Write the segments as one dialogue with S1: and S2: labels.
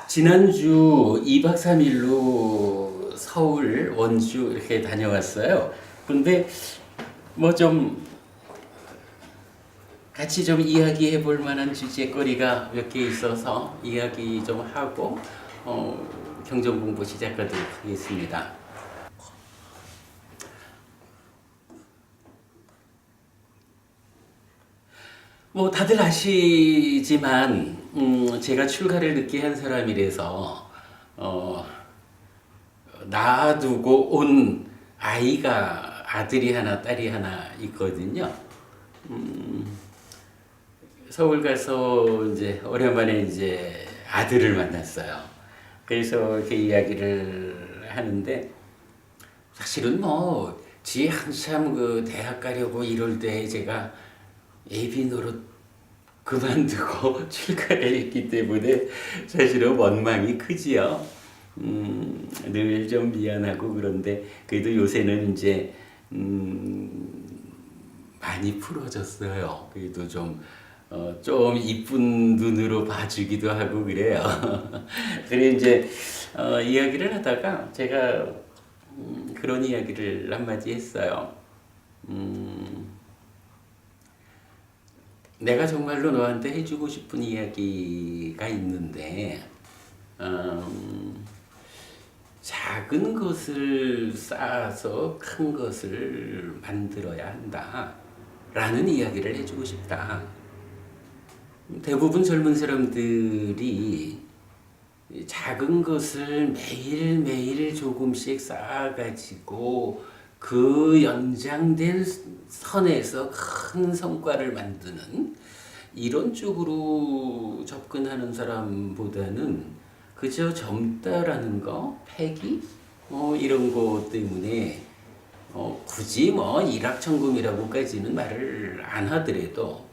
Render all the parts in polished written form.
S1: 지난주 2박 3일로 서울, 원주 이렇게 다녀왔어요. 근데 뭐 좀 같이 좀 이야기해 볼 만한 주제거리가 몇 개 있어서 이야기 좀 하고 경전 공부 시작하도록 하겠습니다. 뭐 다들 아시지만 제가 출가를 늦게 한 사람이라서 놔두고 온 아이가 아들이 하나 딸이 하나 있거든요. 서울 가서 이제 오랜만에 이제 아들을 만났어요. 그래서 이렇게 이야기를 하는데 사실은 뭐 지 한참 그 대학 가려고 이럴 때 제가 예비 노릇 그만두고 출가를 했기 때문에 사실은 원망이 크지요. 늘 좀 미안하고 그런데 그래도 요새는 이제 많이 풀어졌어요. 그래도 좀 이쁜 눈으로 봐주기도 하고 그래요. 그래 이제 이야기를 하다가 제가 그런 이야기를 한마디 했어요. 내가 정말로 너한테 해주고 싶은 이야기가 있는데 작은 것을 쌓아서 큰 것을 만들어야 한다 라는 이야기를 해주고 싶다. 대부분 젊은 사람들이 작은 것을 매일매일 조금씩 쌓아가지고 그 연장된 선에서 큰 성과를 만드는 이런 쪽으로 접근하는 사람보다는 그저 젊다라는 거, 패기, 이런 거 때문에 굳이 뭐 일확천금이라고까지는 말을 안 하더라도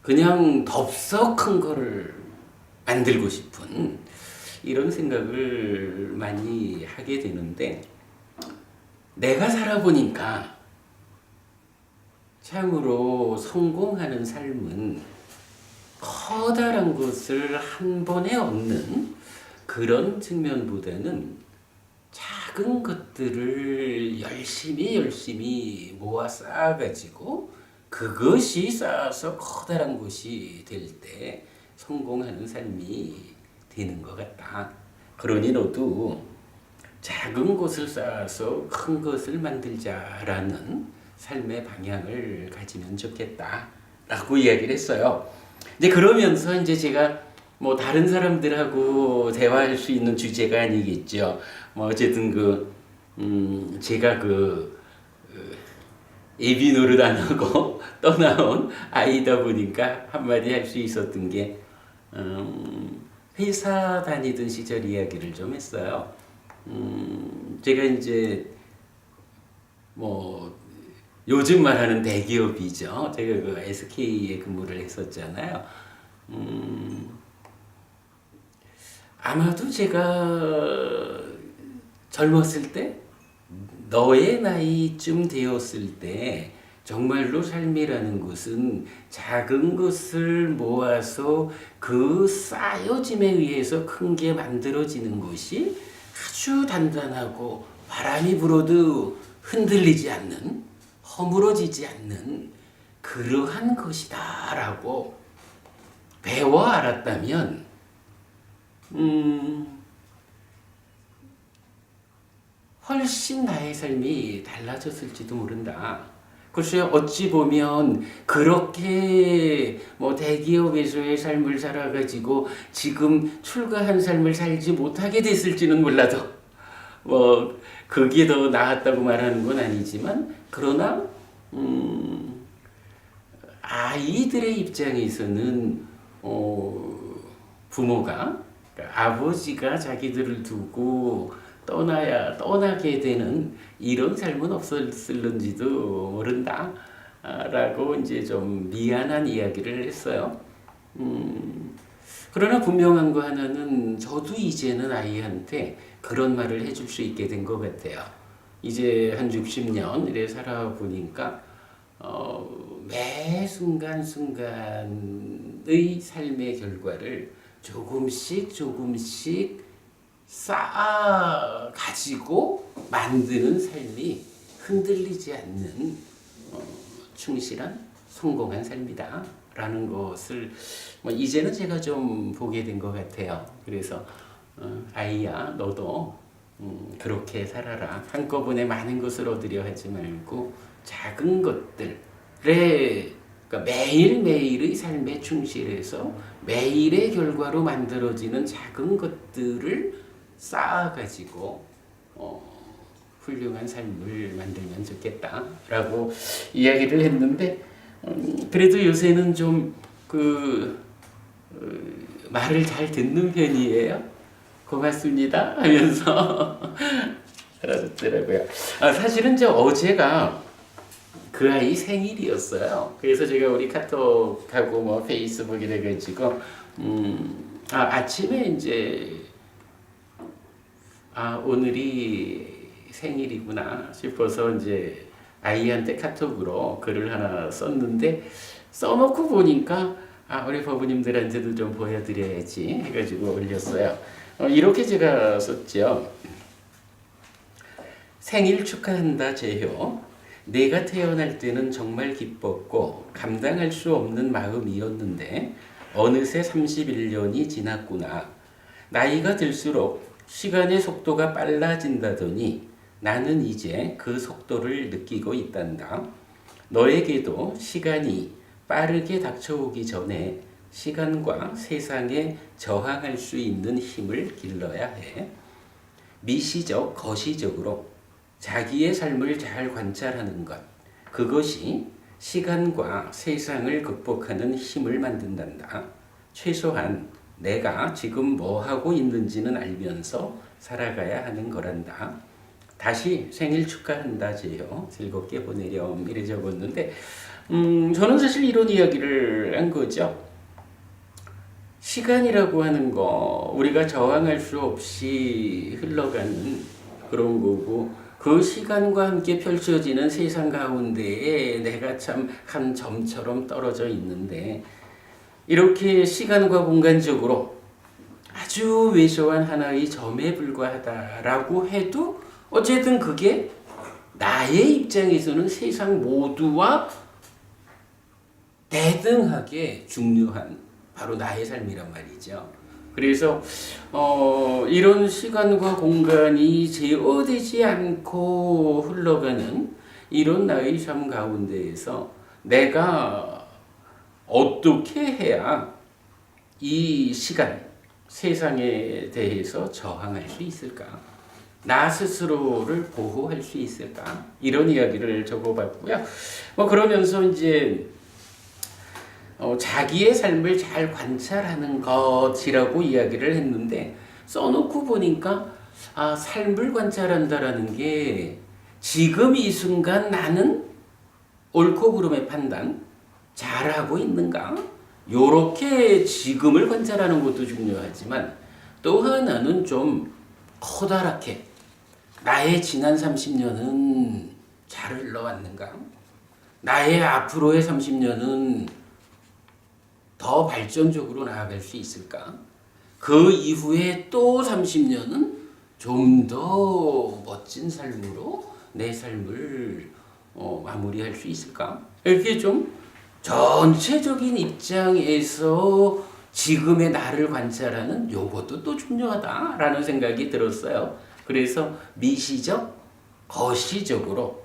S1: 그냥 덥석 큰 거를 만들고 싶은 이런 생각을 많이 하게 되는데 내가 살아보니까 참으로 성공하는 삶은 커다란 것을 한 번에 얻는 그런 측면보다는 작은 것들을 열심히 모아 쌓아가지고 그것이 쌓아서 커다란 것이 될 때 성공하는 삶이 되는 것 같다. 그러니 너도 작은 것을 쌓아서 큰 것을 만들자라는 삶의 방향을 가지면 좋겠다. 라고 이야기를 했어요. 이제 그러면서 이제 제가 뭐 다른 사람들하고 대화할 수 있는 주제가 아니겠죠. 뭐 어쨌든 제가 예비 노릇 안 하고 떠나온 아이다 보니까 한마디 할 수 있었던 게 회사 다니던 시절 이야기를 좀 했어요. 제가 이제 뭐 요즘 말하는 대기업이죠. 제가 그 SK에 근무를 했었잖아요. 아마도 제가 젊었을 때 너의 나이쯤 되었을 때 정말로 삶이라는 것은 작은 것을 모아서 그 쌓여짐에 의해서 큰 게 만들어지는 것이 아주 단단하고 바람이 불어도 흔들리지 않는 허물어지지 않는 그러한 것이다 라고 배워 알았다면 훨씬 나의 삶이 달라졌을지도 모른다. 글쎄요, 어찌 보면 그렇게 뭐 대기업에서의 삶을 살아가지고 지금 출가한 삶을 살지 못하게 됐을지는 몰라도 뭐 그게 더 나았다고 말하는 건 아니지만 그러나 아이들의 입장에서는 부모가 그러니까 아버지가 자기들을 두고 떠나게 되는 이런 삶은 없었을는지도 모른다 라고 이제 좀 미안한 이야기를 했어요. 그러나 분명한 거 하나는 저도 이제는 아이한테 그런 말을 해줄 수 있게 된 것 같아요. 이제 한 60년 이래 살아보니까 매 순간순간의 삶의 결과를 조금씩 쌓아 가지고 만드는 삶이 흔들리지 않는 충실한 성공한 삶이다 라는 것을 이제는 제가 좀 보게 된 것 같아요. 그래서 아이야 너도 그렇게 살아라. 한꺼번에 많은 것을 얻으려 하지 말고 작은 것들에, 그러니까 매일매일의 삶에 충실해서 매일의 결과로 만들어지는 작은 것들을 쌓아가지고 훌륭한 삶을 만들면 좋겠다라고 이야기를 했는데, 그래도 요새는 좀 말을 잘 듣는 편이에요. 고맙습니다 하면서 알아듣더라고요. 사실은 어제가 그 아이 생일이었어요. 그래서 제가 우리 카톡하고 페이스북에 돼가지고 아침에 이제 오늘이 생일이구나 싶어서 이제 아이한테 카톡으로 글을 하나 썼는데, 써놓고 보니까 우리 법우님들한테도 좀 보여드려야지 해가지고 올렸어요. 이렇게 제가 썼죠. 생일 축하한다 재효. 내가 태어날 때는 정말 기뻤고 감당할 수 없는 마음이었는데 어느새 31년이 지났구나. 나이가 들수록 시간의 속도가 빨라진다더니 나는 이제 그 속도를 느끼고 있단다. 너에게도 시간이 빠르게 닥쳐오기 전에 시간과 세상에 저항할 수 있는 힘을 길러야 해. 미시적, 거시적으로 자기의 삶을 잘 관찰하는 것, 그것이 시간과 세상을 극복하는 힘을 만든단다. 최소한 내가 지금 뭐 하고 있는지는 알면서 살아가야 하는 거란다. 다시 생일 축하한다 재효. 즐겁게 보내렴. 이래 적었는데 저는 사실 이런 이야기를 한 거죠. 시간이라고 하는 거 우리가 저항할 수 없이 흘러가는 그런 거고, 그 시간과 함께 펼쳐지는 세상 가운데에 내가 참 한 점처럼 떨어져 있는데, 이렇게 시간과 공간적으로 아주 왜소한 하나의 점에 불과하다라고 해도 어쨌든 그게 나의 입장에서는 세상 모두와 대등하게 중요한 바로 나의 삶이란 말이죠. 그래서 이런 시간과 공간이 제어되지 않고 흘러가는 이런 나의 삶 가운데에서 내가 어떻게 해야 이 시간, 세상에 대해서 저항할 수 있을까? 나 스스로를 보호할 수 있을까? 이런 이야기를 적어봤고요. 그러면서 이제 자기의 삶을 잘 관찰하는 것이라고 이야기를 했는데, 써놓고 보니까 삶을 관찰한다라는 게 지금 이 순간 나는 옳고 그름의 판단 잘하고 있는가? 요렇게 지금을 관찰하는 것도 중요하지만, 또 하나는 좀 커다랗게 나의 지난 30년은 잘 흘러왔는가? 나의 앞으로의 30년은 더 발전적으로 나아갈 수 있을까? 그 이후에 또 30년은 좀 더 멋진 삶으로 내 삶을 마무리할 수 있을까? 이렇게 좀 전체적인 입장에서 지금의 나를 관찰하는 요것도 또 중요하다라는 생각이 들었어요. 그래서 미시적, 거시적으로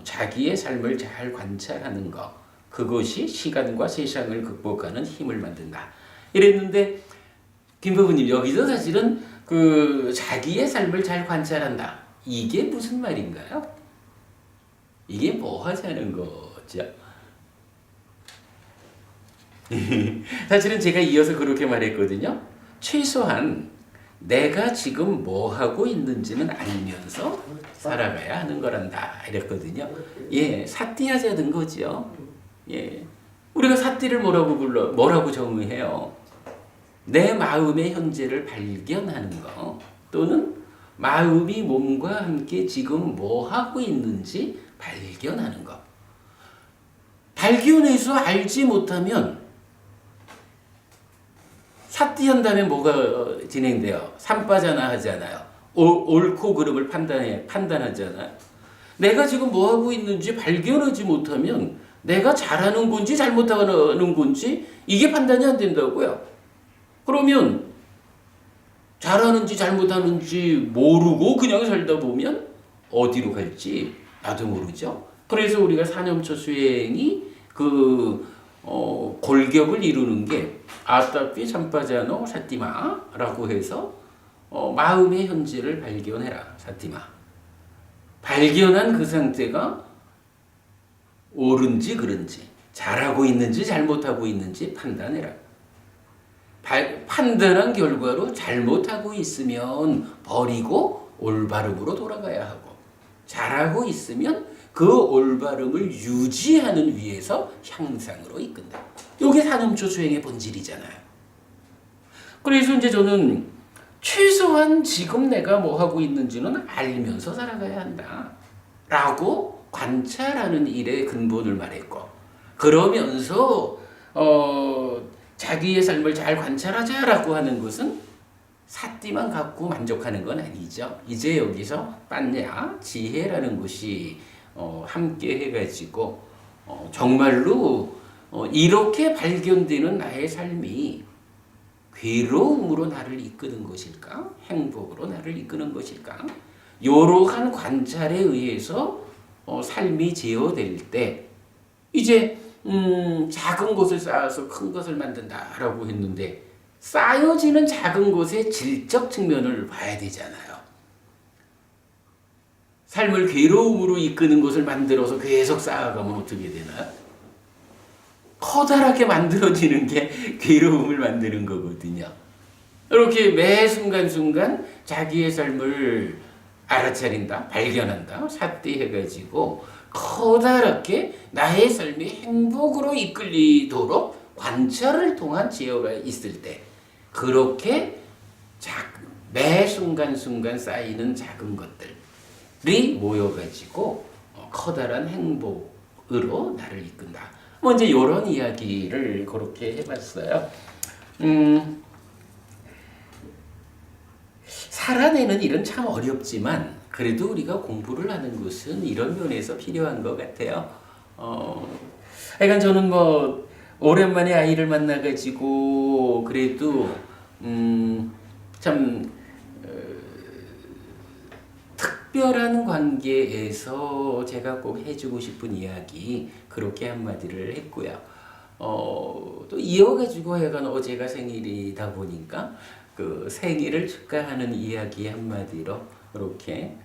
S1: 자기의 삶을 잘 관찰하는 것, 그것이 시간과 세상을 극복하는 힘을 만든다. 이랬는데 김부부님, 여기서 사실은 자기의 삶을 잘 관찰한다. 이게 무슨 말인가요? 이게 뭐 하자는 거죠? 사실은 제가 이어서 그렇게 말했거든요. 최소한 내가 지금 뭐 하고 있는지는 알면서 살아가야 하는 거란다. 이랬거든요. 예, 사띠하자는 거죠. 예, 우리가 사띠를 뭐라고 정의해요? 내 마음의 현재를 발견하는 거, 또는 마음이 몸과 함께 지금 뭐 하고 있는지 발견하는 거. 발견해서 알지 못하면 사띠한 다음에 뭐가 진행돼요? 산빠잖아 하잖아요. 옳고 그름을 판단하잖아요. 내가 지금 뭐 하고 있는지 발견하지 못하면 내가 잘하는 건지 잘못하는 건지 이게 판단이 안 된다고요. 그러면 잘하는지 잘못하는지 모르고 그냥 살다 보면 어디로 갈지 나도 모르죠. 그래서 우리가 사념초 수행이 골격을 이루는 게 아따삐 참빠자노 사띠마라고 해서 마음의 현재를 발견해라 사띠마. 발견한 그 상태가 옳은지 그른지 잘하고 있는지 잘못하고 있는지 판단해라. 판단한 결과로 잘못하고 있으면 버리고 올바름으로 돌아가야 하고 잘하고 있으면 그 올바름을 유지하는 위에서 향상으로 이끈다. 이게 사념초 수행의 본질이잖아요. 그래서 이제 저는 최소한 지금 내가 뭐 하고 있는지는 알면서 살아가야 한다. 라고 관찰하는 일의 근본을 말했고, 그러면서 자기의 삶을 잘 관찰하자라고 하는 것은 사띠만 갖고 만족하는 건 아니죠. 이제 여기서 빠냐 지혜라는 것이 함께 해가지고 정말로 이렇게 발견되는 나의 삶이 괴로움으로 나를 이끄는 것일까? 행복으로 나를 이끄는 것일까? 이러한 관찰에 의해서 삶이 제어될 때 이제 작은 것을 쌓아서 큰 것을 만든다라고 했는데 쌓여지는 작은 것의 질적 측면을 봐야 되잖아요. 삶을 괴로움으로 이끄는 것을 만들어서 계속 쌓아가면 어떻게 되나요? 커다랗게 만들어지는 게 괴로움을 만드는 거거든요. 이렇게 매 순간순간 자기의 삶을 알아차린다, 발견한다, 삿대해가지고 커다랗게 나의 삶이 행복으로 이끌리도록 관찰을 통한 지혜가 있을 때 그렇게 매 순간순간 쌓이는 작은 것들이 모여가지고 커다란 행복으로 나를 이끈다. 먼저 이런 이야기를 그렇게 해봤어요. 살아내는 일은 참 어렵지만 그래도 우리가 공부를 하는 것은 이런 면에서 필요한 것 같아요. 하여간 저는 뭐 오랜만에 아이를 만나가지고 그래도 참 특별한 관계에서 제가 꼭 해주고 싶은 이야기 그렇게 한마디를 했고요. 또 이어가지고 하여간 어제가 생일이다 보니까 그 생일을 축하하는 이야기 한마디로 이렇게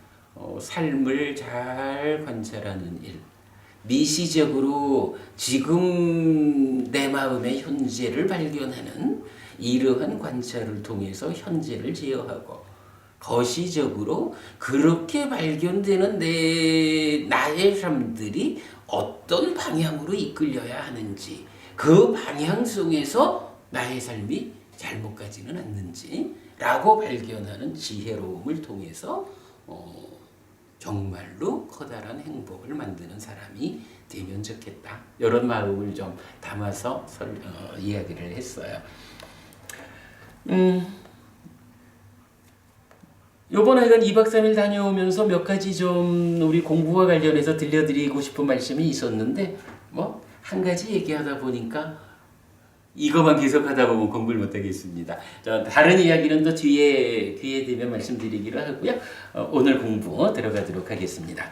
S1: 삶을 잘 관찰하는 일, 미시적으로 지금 내 마음의 현재를 발견하는 이러한 관찰을 통해서 현재를 제어하고 거시적으로 그렇게 발견되는 나의 삶들이 어떤 방향으로 이끌려야 하는지 그 방향성에서 나의 삶이 잘못 가지는 않는지 라고 발견하는 지혜로움을 통해서 정말로 커다란 행복을 만드는 사람이 되면 좋겠다. 이런 마음을 좀 담아서 이야기를 했어요. 요번 하여간 2박 3일 다녀오면서 몇 가지 좀 우리 공부와 관련해서 들려드리고 싶은 말씀이 있었는데 뭐 한 가지 얘기하다 보니까 이것만 계속하다 보면 공부를 못하겠습니다. 다른 이야기는 또 기회 되면 말씀드리기로 하고요. 오늘 공부 들어가도록 하겠습니다.